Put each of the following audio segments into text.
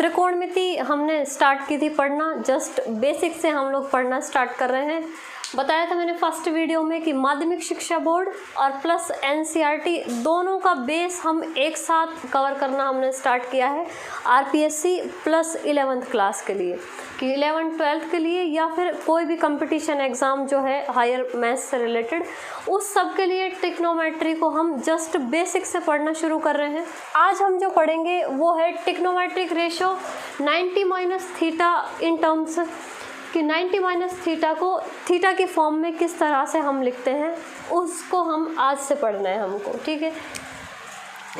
त्रिकोणमिति हमने स्टार्ट की थी पढ़ना, जस्ट बेसिक से हम लोग पढ़ना स्टार्ट कर रहे हैं। बताया था मैंने फर्स्ट वीडियो में कि माध्यमिक शिक्षा बोर्ड और प्लस एनसीईआरटी दोनों का बेस हम एक साथ कवर करना हमने स्टार्ट किया है आरपीएससी प्लस 11th क्लास के लिए, कि 11th 12th के लिए या फिर कोई भी कंपटीशन एग्ज़ाम जो है हायर मैथ्स से रिलेटेड, उस सब के लिए ट्रिग्नोमेट्री को हम जस्ट बेसिक से पढ़ना शुरू कर रहे हैं। आज हम जो पढ़ेंगे वो है trigonometric ratio 90 minus theta in terms, कि 90 माइनस थीटा को थीटा के फॉर्म में किस तरह से हम लिखते हैं, उसको हम आज से पढ़ना है हमको, ठीक है।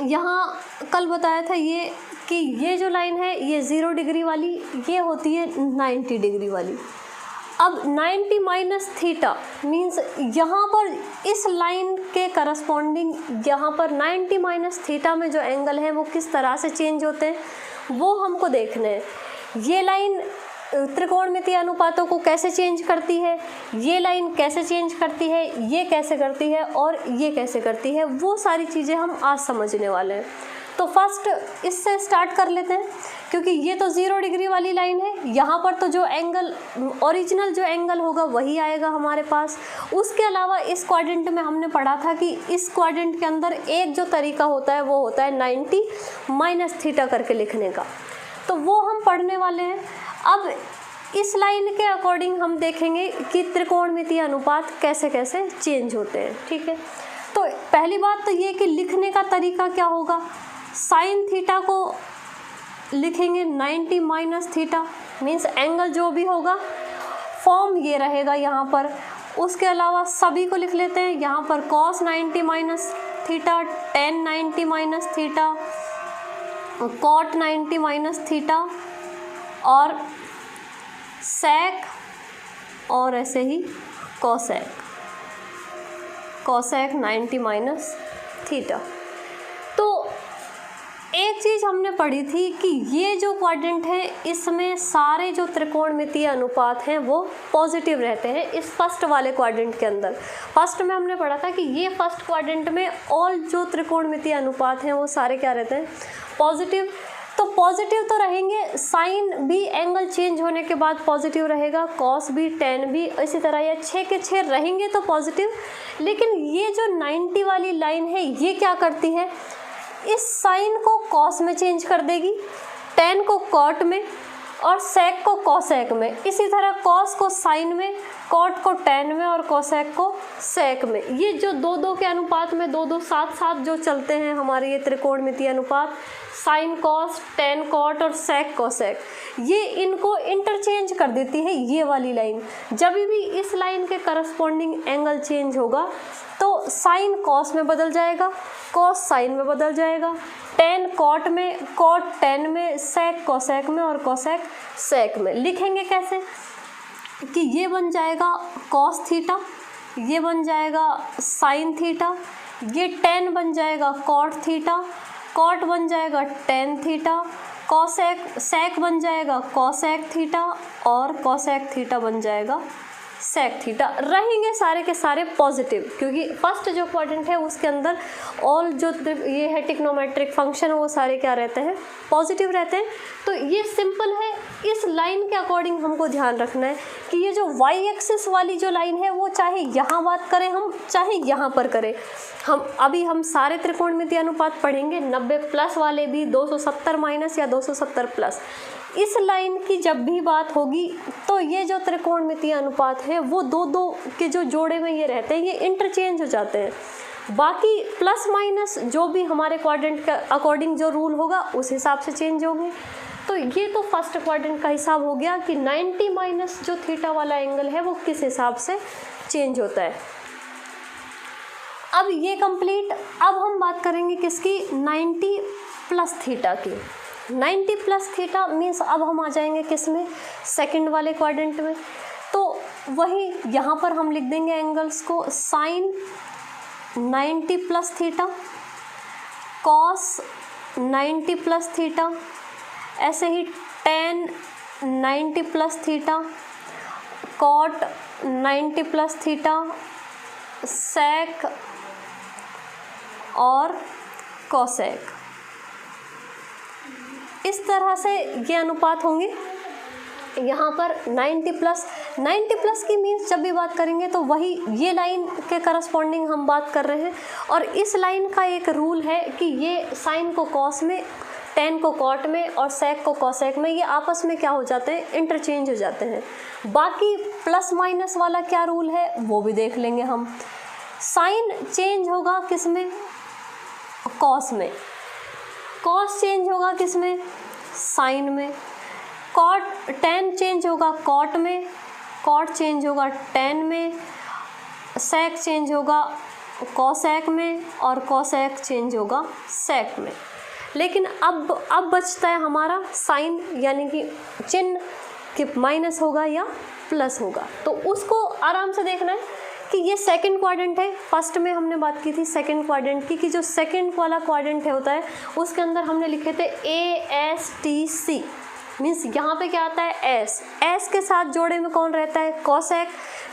यहाँ कल बताया था ये कि ये जो लाइन है ये 0 डिग्री वाली, ये होती है 90 डिग्री वाली। अब 90 माइनस थीटा मीन्स यहाँ पर इस लाइन के करस्पॉन्डिंग यहाँ पर 90 माइनस थीटा में जो एंगल है वो किस तरह से चेंज होते हैं वो हमको देखना है। ये लाइन त्रिकोणमितीय अनुपातों को कैसे चेंज करती है, ये लाइन कैसे चेंज करती है, ये कैसे करती है और ये कैसे करती है, वो सारी चीज़ें हम आज समझने वाले हैं। तो फर्स्ट इससे स्टार्ट कर लेते हैं, क्योंकि ये तो 0 डिग्री वाली लाइन है। यहाँ पर तो जो एंगल ओरिजिनल जो एंगल होगा वही आएगा हमारे पास। उसके अलावा इस क्वाड्रेंट में हमने पढ़ा था कि इस क्वाड्रेंट के अंदर एक जो तरीका होता है वो होता है 90 माइनस थीटा करके लिखने का, तो वो हम पढ़ने वाले हैं। अब इस लाइन के अकॉर्डिंग हम देखेंगे कि त्रिकोणमितीय अनुपात कैसे कैसे चेंज होते हैं, ठीक है। तो पहली बात तो ये कि लिखने का तरीका क्या होगा, साइन थीटा को लिखेंगे 90 माइनस थीटा मीन्स एंगल जो भी होगा फॉर्म ये रहेगा यहाँ पर। उसके अलावा सभी को लिख लेते हैं, यहाँ पर cos 90 minus theta, tan 90 minus theta, cot 90 minus theta और सेक, और ऐसे ही कोसेक 90 माइनस थीटा। तो एक चीज़ हमने पढ़ी थी कि ये जो क्वाड्रेंट है इसमें सारे जो त्रिकोणमितीय अनुपात हैं वो पॉजिटिव रहते हैं। इस फर्स्ट वाले क्वाड्रेंट के अंदर फर्स्ट में हमने पढ़ा था कि ये फर्स्ट क्वाड्रेंट में ऑल जो त्रिकोणमितीय अनुपात हैं वो सारे क्या रहते हैं, पॉजिटिव। तो पॉजिटिव तो रहेंगे, साइन भी एंगल चेंज होने के बाद पॉजिटिव रहेगा, कॉस भी, टेन भी, इसी तरह ये 6 के 6 रहेंगे तो पॉजिटिव। लेकिन ये जो 90 वाली लाइन है ये क्या करती है, इस साइन को कॉस में चेंज कर देगी, टेन को कॉट में और सेक को कोसेक में। इसी तरह कॉस को साइन में, कॉट को टेन में और कोसेक को सेक में। ये जो 2-2 के अनुपात में 2-2 साथ जो चलते हैं हमारे ये त्रिकोणमितीय अनुपात, साइन कॉस, टेन कॉट और सेक कोसेक, ये इनको इंटरचेंज कर देती है ये वाली लाइन। जब भी इस लाइन के करस्पॉन्डिंग एंगल चेंज होगा तो साइन कॉस में बदल जाएगा, कॉस साइन में बदल जाएगा, टेन कॉट में, कॉट टेन में, सेक कोसेक में और कोसेक सेक में। लिखेंगे कैसे कि ये बन जाएगा कॉस थीटा, ये बन जाएगा साइन थीटा, ये टेन बन जाएगा कॉट थीटा, कॉट बन जाएगा टेन थीटा, कोसेक सेक बन जाएगा कोसेक थीटा और कोसेक थीटा बन जाएगा सेक थीटा। रहेंगे सारे के सारे पॉजिटिव, क्योंकि फर्स्ट जो क्वाड्रेंट है उसके अंदर ऑल जो ये है ट्रिग्नोमेट्रिक फंक्शन वो सारे क्या रहते हैं, पॉजिटिव रहते हैं। तो ये सिंपल है। इस लाइन के अकॉर्डिंग हमको ध्यान रखना है कि ये जो वाई एक्सिस वाली जो लाइन है वो चाहे यहाँ बात करें हम, चाहे यहाँ पर करें हम सारे त्रिकोणमितीय अनुपात पढ़ेंगे, 90 प्लस वाले भी, 270 माइनस या 270 प्लस। इस लाइन की जब भी बात होगी तो ये जो त्रिकोणमितीय अनुपात है वो 2-2 के जो जोड़े में ये रहते हैं, ये इंटरचेंज हो जाते हैं। बाकी प्लस माइनस जो भी हमारे क्वाड्रेंट के अकॉर्डिंग जो रूल होगा उस हिसाब से चेंज होंगे। तो ये तो फर्स्ट क्वाड्रेंट का हिसाब हो गया कि 90 माइनस जो थीटा वाला एंगल है वो किस हिसाब से चेंज होता है। अब ये कंप्लीट। अब हम बात करेंगे किसकी, 90 प्लस थीटा की। 90 प्लस थीटा मीन्स अब हम आ जाएंगे किस में, सेकंड वाले क्वाड्रेंट में। तो वही यहाँ पर हम लिख देंगे एंगल्स को, sine 90 plus theta, cos 90 plus theta, ऐसे ही tan 90 plus theta, cot 90 plus theta, sec और कोसेक। इस तरह से ये अनुपात होंगे। यहाँ पर 90 प्लस की मीन्स जब भी बात करेंगे तो वही ये लाइन के करस्पॉन्डिंग हम बात कर रहे हैं। और इस लाइन का एक रूल है कि ये साइन को कॉस में, टेन को कॉट में और सेक को कॉसेक में, ये आपस में क्या हो जाते हैं, इंटरचेंज हो जाते हैं। बाकी प्लस माइनस वाला क्या रूल है वो भी देख लेंगे हम। साइन चेंज होगा किस में, कॉस में। कॉस चेंज होगा किस में, साइन में। कॉट, टेन चेंज होगा कॉट में, कॉट चेंज होगा टेन में, सेक चेंज होगा कॉसेक में और कॉसेक चेंज होगा सेक में। लेकिन अब बचता है हमारा साइन, यानी कि चिन्ह कि माइनस होगा या प्लस होगा। तो उसको आराम से देखना है कि ये सेकंड क्वाड्रेंट है। फर्स्ट में हमने बात की थी सेकंड क्वाड्रेंट की, कि जो सेकंड वाला क्वाड्रेंट है होता है उसके अंदर हमने लिखे थे ASTC, मीन्स यहाँ पे क्या आता है, एस के साथ जोड़े में कौन रहता है, कॉसेक।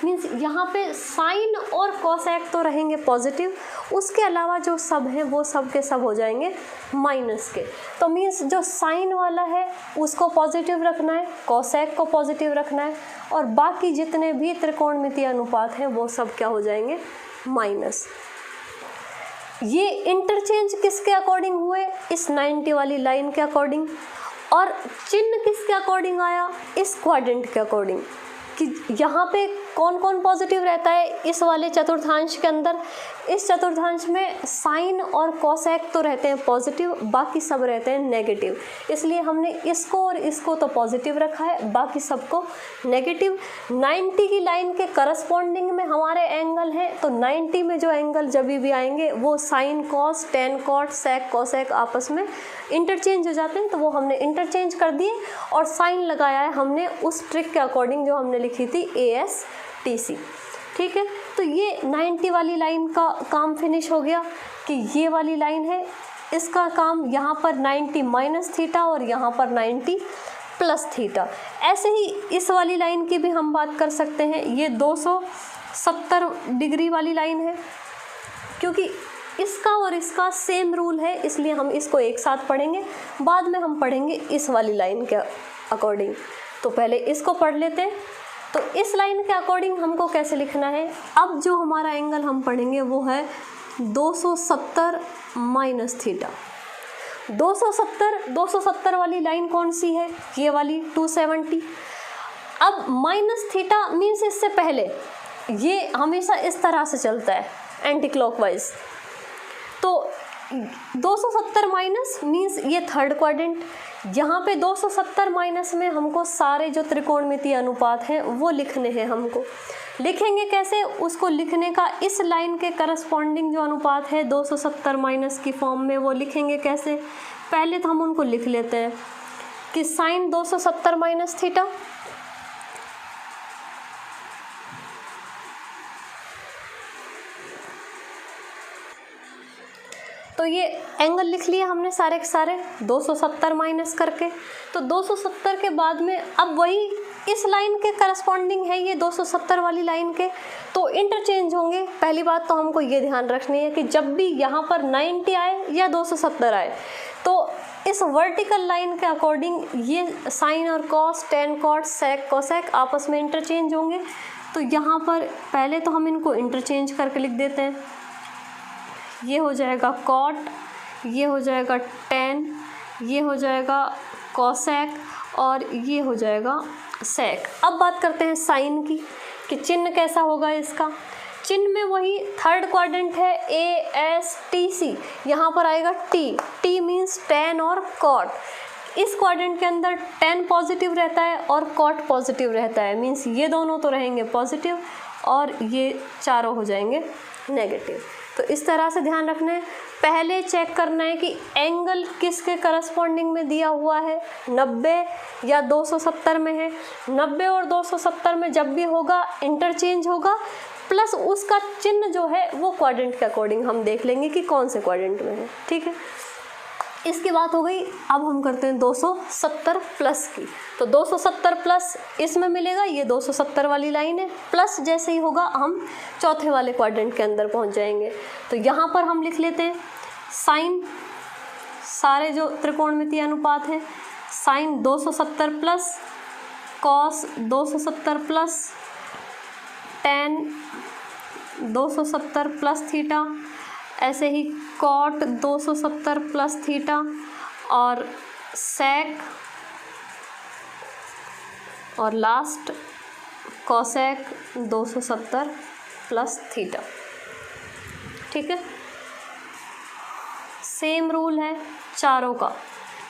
मीन्स यहाँ पे साइन और कॉसेक तो रहेंगे पॉजिटिव, उसके अलावा जो सब हैं वो सब के सब हो जाएंगे माइनस के। तो मीन्स जो साइन वाला है उसको पॉजिटिव रखना है, कॉसेक को पॉजिटिव रखना है, और बाकी जितने भी त्रिकोणमितीय अनुपात हैं वो सब क्या हो जाएंगे, माइनस। ये इंटरचेंज किसके अकॉर्डिंग हुए, इस 90 वाली लाइन के अकॉर्डिंग। और चिन्ह किसके अकॉर्डिंग आया, इस क्वाड्रेंट के अकॉर्डिंग, कि यहाँ पे कौन कौन पॉजिटिव रहता है इस वाले चतुर्थांश के अंदर। इस चतुर्थांश में साइन और कॉसेक तो रहते हैं पॉजिटिव, बाकी सब रहते हैं नेगेटिव। इसलिए हमने इसको और इसको तो पॉजिटिव रखा है, बाकी सबको नेगेटिव। 90 की लाइन के करस्पॉन्डिंग में हमारे एंगल हैं, तो 90 में जो एंगल जब भी आएंगे वो sine cos, tan cot, sec cosec आपस में इंटरचेंज हो जाते हैं, तो वो हमने इंटरचेंज कर दिए। और साइन लगाया है हमने उस ट्रिक के अकॉर्डिंग जो हमने लिखी थी ASTC। ठीक है, तो ये 90 वाली लाइन का काम फिनिश हो गया कि ये वाली लाइन है, इसका काम यहाँ पर 90 माइनस थीटा और यहाँ पर 90 प्लस थीटा। ऐसे ही इस वाली लाइन की भी हम बात कर सकते हैं। ये 270 डिग्री वाली लाइन है, क्योंकि इसका और इसका सेम रूल है, इसलिए हम इसको एक साथ पढ़ेंगे, बाद में हम पढ़ेंगे इस वाली लाइन के अकॉर्डिंग। तो पहले इसको पढ़ लेते हैं। तो इस लाइन के अकॉर्डिंग हमको कैसे लिखना है, अब जो हमारा एंगल हम पढ़ेंगे वो है 270 माइनस थीटा। 270 वाली लाइन कौन सी है, ये वाली 270। अब माइनस थीटा मीन्स इससे पहले, ये हमेशा इस तरह से चलता है एंटी क्लॉकवाइज। तो 270 माइनस मीन्स ये थर्ड क्वाड्रेंट। यहाँ पे 270 माइनस में हमको सारे जो त्रिकोणमितीय अनुपात हैं वो लिखने हैं। हमको लिखेंगे कैसे, उसको लिखने का इस लाइन के करस्पॉन्डिंग जो अनुपात है 270 माइनस की फॉर्म में, वो लिखेंगे कैसे। पहले तो हम उनको लिख लेते हैं कि साइन 270 माइनस थीटा, तो ये एंगल लिख लिए हमने सारे के सारे 270 माइनस करके। तो 270 के बाद में अब वही इस लाइन के करस्पॉन्डिंग है ये 270 वाली लाइन के, तो इंटरचेंज होंगे। पहली बात तो हमको ये ध्यान रखनी है कि जब भी यहाँ पर 90 आए या 270 आए, तो इस वर्टिकल लाइन के अकॉर्डिंग ये साइन और cos, tan cot, sec cosec आपस में इंटरचेंज होंगे। तो यहाँ पर पहले तो हम इनको इंटरचेंज करके लिख देते हैं। ये हो जाएगा कॉट, ये हो जाएगा टेन, ये हो जाएगा कॉसेक और ये हो जाएगा सेक। अब बात करते हैं साइन की कि चिन्ह कैसा होगा इसका। चिन्ह में वही थर्ड क्वाड्रेंट है ASTC, यहाँ पर आएगा T मीन्स टेन और कॉट। इस क्वाड्रेंट के अंदर टेन पॉजिटिव रहता है और कॉट पॉजिटिव रहता है, मीन्स ये दोनों तो रहेंगे पॉजिटिव और ये चारों हो जाएंगे नेगेटिव। तो इस तरह से ध्यान रखना है। पहले चेक करना है कि एंगल किसके करस्पॉन्डिंग में दिया हुआ है, 90 या 270 में है। 90 और 270 में जब भी होगा इंटरचेंज होगा, प्लस उसका चिन्ह जो है वो क्वाड्रेंट के अकॉर्डिंग हम देख लेंगे कि कौन से क्वाड्रेंट में है। ठीक है, इसकी बात हो गई। अब हम करते हैं 270 प्लस की। तो 270 प्लस इसमें मिलेगा, ये 270 वाली लाइन है, प्लस जैसे ही होगा हम चौथे वाले क्वाड्रेंट के अंदर पहुंच जाएंगे। तो यहाँ पर हम लिख लेते हैं साइन सारे जो त्रिकोणमितीय अनुपात हैं, sine 270 plus, cos 270 plus, tan 270 plus theta, ऐसे ही कॉट 270 प्लस थीटा, और सेक, और लास्ट कॉसेक 270 प्लस थीटा। ठीक है, सेम रूल है चारों का,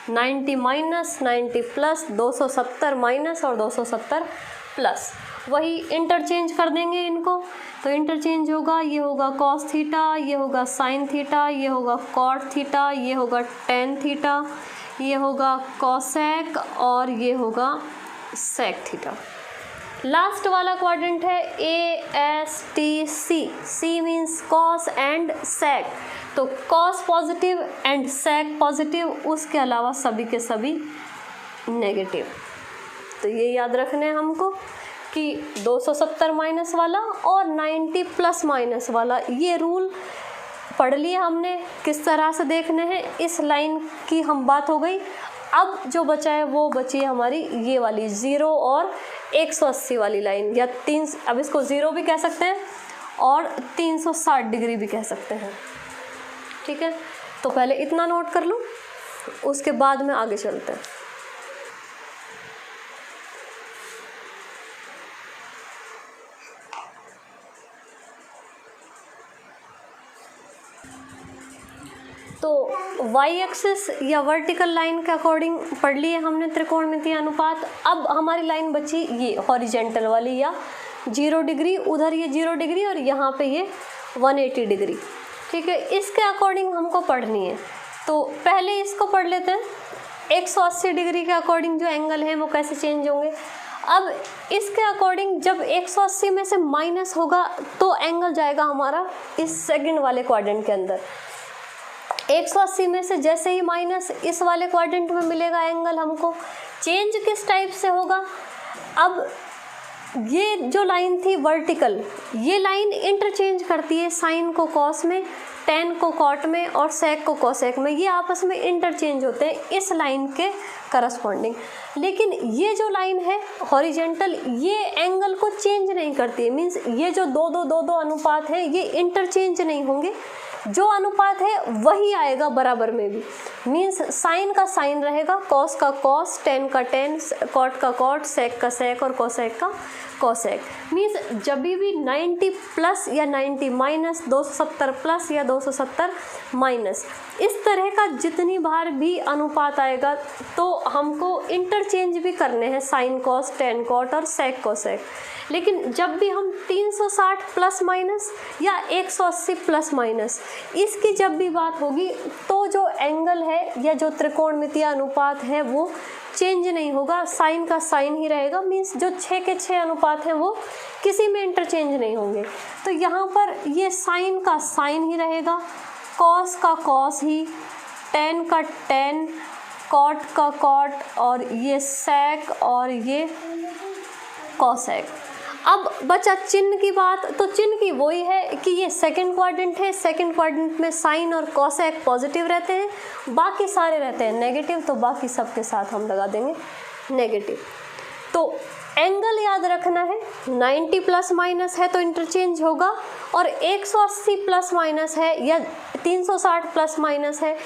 90 माइनस, 90 प्लस, 270 माइनस और 270 प्लस। वही इंटरचेंज कर देंगे इनको, तो इंटरचेंज होगा, ये होगा कॉस थीटा, ये होगा साइन थीटा, ये होगा कॉट थीटा, ये होगा टेन थीटा, ये होगा कॉसेक और ये होगा सेक थीटा। लास्ट वाला क्वाड्रेंट है ASTC, C means cos and sec, तो cos positive and sec positive, उसके अलावा सभी के सभी नेगेटिव। तो ये याद रखना है हमको कि 270 माइनस वाला और 90 प्लस माइनस वाला, ये रूल पढ़ लिया हमने, किस तरह से देखने हैं। इस लाइन की हम बात हो गई। अब जो बचा है वो बची है हमारी ये वाली 0 और 180 वाली लाइन, या अब इसको 0 भी कह सकते हैं और 360 डिग्री भी कह सकते हैं। ठीक है, तो पहले इतना नोट कर लो, उसके बाद में आगे चलते हैं। तो वाई एक्सिस या वर्टिकल लाइन के अकॉर्डिंग पढ़ लिए हमने त्रिकोणमितीय अनुपात। अब हमारी लाइन बची ये हॉरिजेंटल वाली, या 0 डिग्री, उधर ये 0 डिग्री और यहाँ पे ये 180 डिग्री। ठीक है, इसके अकॉर्डिंग हमको पढ़नी है। तो पहले इसको पढ़ लेते हैं। 180 डिग्री के अकॉर्डिंग जो एंगल है वो कैसे चेंज होंगे। अब इसके अकॉर्डिंग जब 180 में से माइनस होगा तो एंगल जाएगा हमारा इस सेकंड वाले क्वाड्रेंट के अंदर। 180 में से जैसे ही माइनस इस वाले क्वाड्रेंट में मिलेगा एंगल हमको। चेंज किस टाइप से होगा, अब ये जो लाइन थी वर्टिकल, ये लाइन इंटरचेंज करती है साइन को कॉस में, टेन को कॉट में और सेक को कोसेक में, ये आपस में इंटरचेंज होते हैं इस लाइन के करस्पॉन्डिंग। लेकिन ये जो लाइन है हॉरिजेंटल, ये एंगल को चेंज नहीं करती है, मीन्स ये जो दो अनुपात है ये इंटरचेंज नहीं होंगे, जो अनुपात है वही आएगा बराबर में भी। मीन्स साइन का साइन रहेगा, कॉस का कॉस, टेन का टेन, कॉट का कॉट, सेक का सेक और कोसेक का कोसेक। मीन्स जब भी 90 प्लस या 90 माइनस, 270 प्लस या 270 माइनस, इस तरह का जितनी बार भी अनुपात आएगा तो हमको इंटरचेंज भी करने हैं साइन कॉस, टेन कॉट और सेक कोसेक। लेकिन जब भी हम 360 प्लस माइनस या 180 प्लस माइनस, इसकी जब भी बात होगी तो जो एंगल है या जो त्रिकोणमितीय अनुपात है वो चेंज नहीं होगा, साइन का साइन ही रहेगा। मीन्स जो 6 के 6 अनुपात हैं वो किसी में इंटरचेंज नहीं होंगे। तो यहाँ पर ये साइन का साइन ही रहेगा, कॉस का कॉस ही, टेन का टेन, कॉट का कॉट और ये सेक और ये कोसेक। अब बचा चिन्ह की बात, तो चिन्ह की वही है कि ये सेकंड क्वाड्रेंट है, सेकंड क्वाड्रेंट में साइन और कोसेक पॉजिटिव रहते हैं, बाकी सारे रहते हैं नेगेटिव, तो बाकी सब के साथ हम लगा देंगे नेगेटिव। तो एंगल याद रखना है, 90 प्लस माइनस है तो इंटरचेंज होगा, और 180 प्लस माइनस है या 360 प्लस माइनस है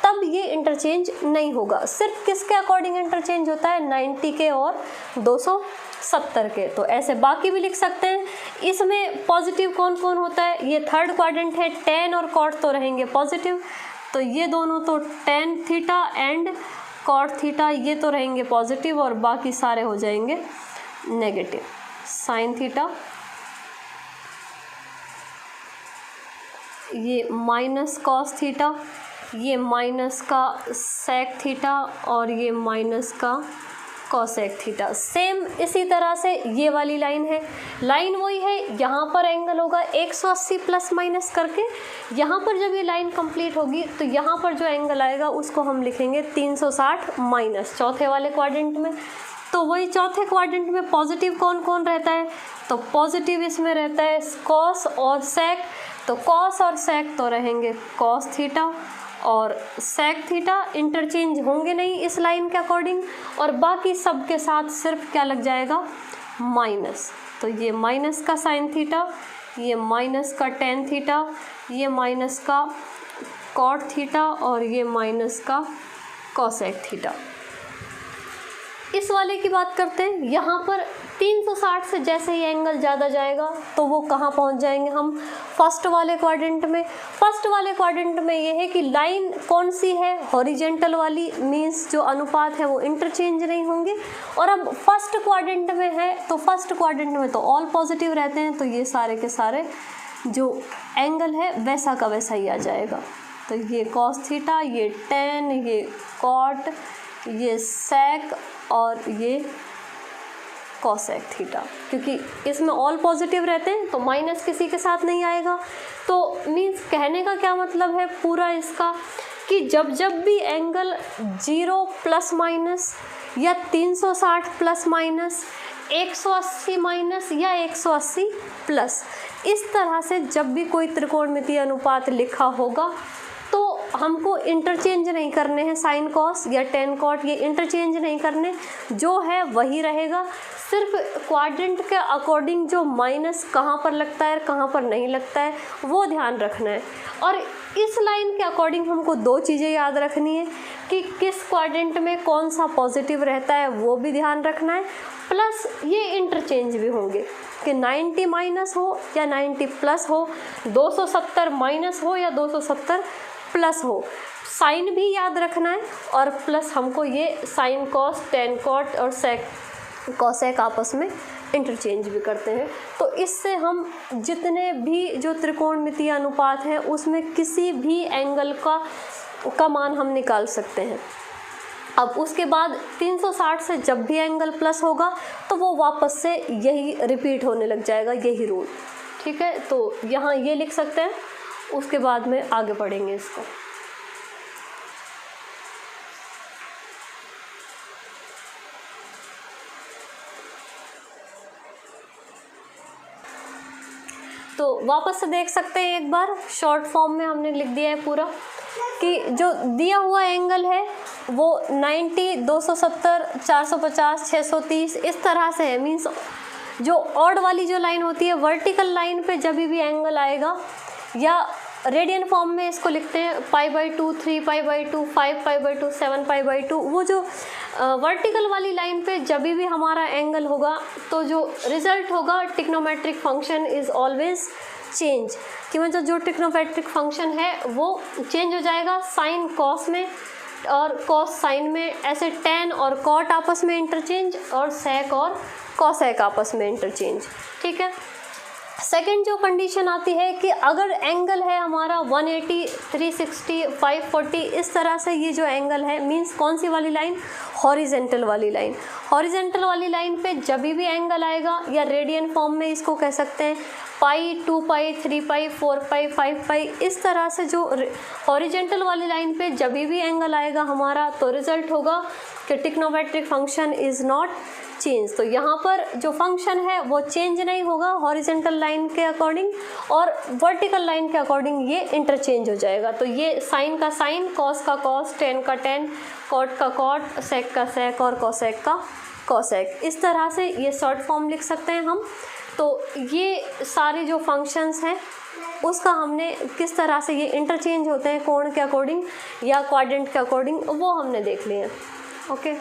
तब ये इंटरचेंज नहीं होगा। सिर्फ किसके अकॉर्डिंग इंटरचेंज होता है, 90 के और 270 के। तो ऐसे बाकी भी लिख सकते हैं। इसमें पॉजिटिव कौन कौन होता है, ये थर्ड क्वाड्रेंट है, टेन और कॉट तो रहेंगे पॉजिटिव, तो ये दोनों तो tan theta and cot theta ये तो रहेंगे पॉजिटिव, और बाकी सारे हो जाएंगे नेगेटिव। साइन थीटा, ये माइनस कॉस थीटा, ये माइनस का सेक थीटा और ये माइनस का कोसेक थीटा। सेम इसी तरह से ये वाली लाइन है, लाइन वही है, यहाँ पर एंगल होगा 180 प्लस माइनस करके। यहाँ पर जब ये लाइन कंप्लीट होगी तो यहाँ पर जो एंगल आएगा उसको हम लिखेंगे 360 माइनस, चौथे वाले क्वाड्रेंट में। तो वही चौथे क्वाड्रेंट में पॉजिटिव कौन कौन रहता है, तो पॉजिटिव इसमें रहता है कॉस और सेक, तो कॉस और सेक तो रहेंगे कॉस थीटा और सेक थीटा, इंटरचेंज होंगे नहीं इस लाइन के अकॉर्डिंग, और बाकी सब के साथ सिर्फ क्या लग जाएगा, माइनस। तो ये माइनस का साइन थीटा, ये माइनस का टेन थीटा, ये माइनस का कॉट थीटा और ये माइनस का कॉसेक थीटा। इस वाले की बात करते हैं। यहाँ पर 360 से जैसे ही एंगल ज़्यादा जाएगा तो वो कहाँ पहुँच जाएंगे हम, फर्स्ट वाले क्वाड्रेंट में। फर्स्ट वाले क्वाड्रेंट में ये है कि लाइन कौन सी है, हॉरिजेंटल वाली, मीन्स जो अनुपात है वो इंटरचेंज नहीं होंगे। और अब फर्स्ट क्वाड्रेंट में है तो फर्स्ट क्वाड्रेंट में तो ऑल पॉजिटिव रहते हैं, तो ये सारे के सारे जो एंगल है वैसा का वैसा ही आ जाएगा। तो ये कॉस थीटा, ये टेन, ये कॉट, ये सेक और ये कॉसेक थीटा, क्योंकि इसमें ऑल पॉजिटिव रहते हैं तो माइनस किसी के साथ नहीं आएगा। तो मीन्स कहने का क्या मतलब है पूरा इसका, कि जब जब भी एंगल 0 प्लस माइनस या 360 प्लस माइनस, 180 माइनस या 180 प्लस, इस तरह से जब भी कोई त्रिकोणमितीय अनुपात लिखा होगा तो हमको इंटरचेंज नहीं करने हैं, साइन कॉस या टेन कॉट ये इंटरचेंज नहीं करने, जो है वही रहेगा। सिर्फ क्वाड्रेंट के अकॉर्डिंग जो माइनस कहाँ पर लगता है कहाँ पर नहीं लगता है वो ध्यान रखना है। और इस लाइन के अकॉर्डिंग हमको दो चीज़ें याद रखनी है कि किस क्वाड्रेंट में कौन सा पॉजिटिव रहता है वो भी ध्यान रखना है, प्लस ये इंटरचेंज भी होंगे कि 90 माइनस हो या 90 प्लस हो, 270 माइनस हो या 270 प्लस हो, साइन भी याद रखना है। और प्लस हमको ये साइन कॉस, टेन कॉट और सेक कॉसेक आपस में इंटरचेंज भी करते हैं। तो इससे हम जितने भी जो त्रिकोणमितीय अनुपात हैं उसमें किसी भी एंगल का मान हम निकाल सकते हैं। अब उसके बाद 360 से जब भी एंगल प्लस होगा तो वो वापस से यही रिपीट होने लग जाएगा, यही रूल। ठीक है, तो यहाँ ये लिख सकते हैं, उसके बाद में आगे पढ़ेंगे इसको। तो वापस से देख सकते हैं एक बार, शॉर्ट फॉर्म में हमने लिख दिया है पूरा कि जो दिया हुआ एंगल है वो 90, 270, 450, 630 इस तरह से है। मीन्स जो ऑड वाली जो लाइन होती है वर्टिकल लाइन पे जब भी एंगल आएगा, या रेडियन फॉर्म में इसको लिखते हैं π/2, 3π/2, 5π/2, 7π/2, वो जो वर्टिकल वाली लाइन पे जब भी हमारा एंगल होगा तो जो रिजल्ट होगा trigonometric function is always change, कि मतलब जो ट्रिग्नोमेट्रिक फंक्शन है वो चेंज हो जाएगा साइन कॉस में और कॉस साइन में, ऐसे टेन और कॉट आपस में इंटरचेंज और सेक और कॉसेक आपस में इंटरचेंज। ठीक है, सेकंड जो कंडीशन आती है कि अगर एंगल है हमारा 180, 360, 540 इस तरह से ये जो एंगल है, मींस कौन सी वाली लाइन, हॉरिजेंटल वाली लाइन। हॉरिजेंटल वाली लाइन पे जब भी एंगल आएगा, या रेडियन फॉर्म में इसको कह सकते हैं पाई, 2π, 3π, 4π, 5π, इस तरह से जो हॉरिजेंटल वाली लाइन पे जब भी एंगल आएगा हमारा तो रिजल्ट होगा कि trigonometric function is not change. तो यहाँ पर जो फंक्शन है वो चेंज नहीं होगा हॉरिजेंटल लाइन के अकॉर्डिंग, और वर्टिकल लाइन के अकॉर्डिंग ये इंटरचेंज हो जाएगा। तो ये साइन का साइन, कॉस का कॉस, टेन का टेन, कॉट का कॉट, सेक का सेक और कॉसेक का कॉसेक, इस तरह से ये शॉर्ट फॉर्म लिख सकते हैं हम। तो ये सारे जो फंक्शंस हैं उसका हमने किस तरह से ये इंटरचेंज होते हैं कोण के अकॉर्डिंग या क्वाड्रेंट के अकॉर्डिंग, वो हमने देख लिए हैं। ओके।